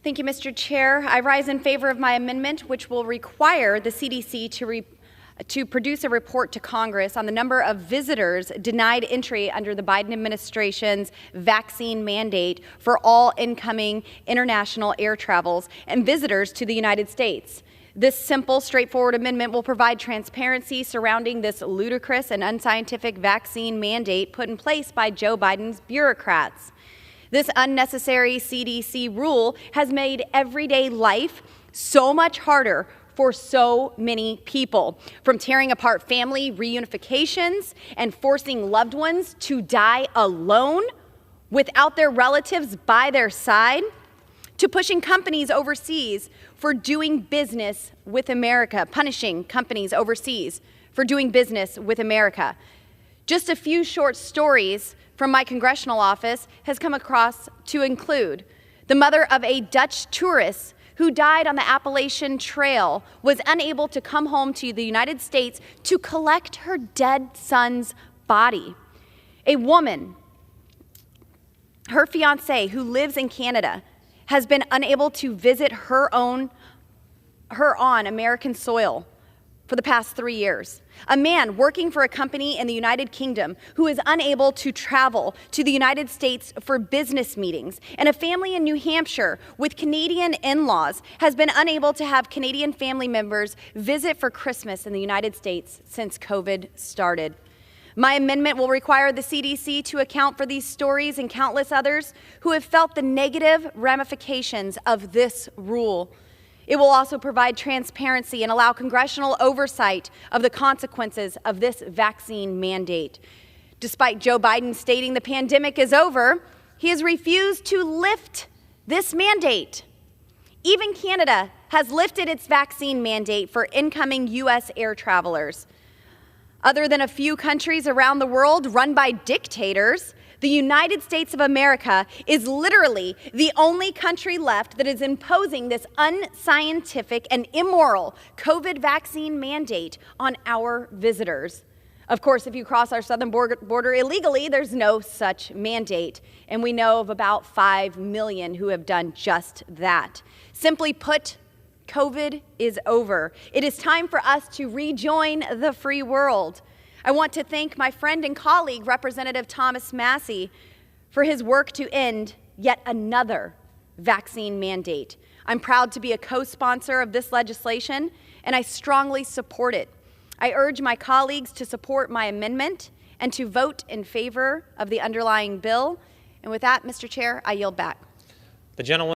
Thank you, Mr. Chair. I rise in favor of my amendment, which will require the CDC to produce a report to Congress on the number of visitors denied entry under the Biden administration's vaccine mandate for all incoming international air travels and visitors to the United States. This simple, straightforward amendment will provide transparency surrounding this ludicrous and unscientific vaccine mandate put in place by Joe Biden's bureaucrats. This unnecessary CDC rule has made everyday life so much harder for so many people, from tearing apart family reunifications and forcing loved ones to die alone without their relatives by their side, to pushing companies overseas for doing business with America, punishing companies overseas for doing business with America. Just a few short stories from my congressional office has come across to include the mother of a Dutch tourist who died on the Appalachian Trail was unable to come home to the United States to collect her dead son's body. A woman, her fiancé, who lives in Canada, has been unable to visit her on American soil for the past 3 years. A man working for a company in the United Kingdom who is unable to travel to the United States for business meetings, and a family in New Hampshire with Canadian in-laws has been unable to have Canadian family members visit for Christmas in the United States since COVID started. My amendment will require the CDC to account for these stories and countless others who have felt the negative ramifications of this rule. It will also provide transparency and allow congressional oversight of the consequences of this vaccine mandate. Despite Joe Biden stating the pandemic is over, he has refused to lift this mandate. Even Canada has lifted its vaccine mandate for incoming U.S. air travelers. Other than a few countries around the world run by dictators, the United States of America is literally the only country left that is imposing this unscientific and immoral COVID vaccine mandate on our visitors. Of course, if you cross our southern border illegally, there's no such mandate. And we know of about 5 million who have done just that. Simply put, COVID is over. It is time for us to rejoin the free world. I want to thank my friend and colleague, Representative Thomas Massie, for his work to end yet another vaccine mandate. I'm proud to be a co-sponsor of this legislation, and I strongly support it. I urge my colleagues to support my amendment and to vote in favor of the underlying bill. And with that, Mr. Chair, I yield back. The gentleman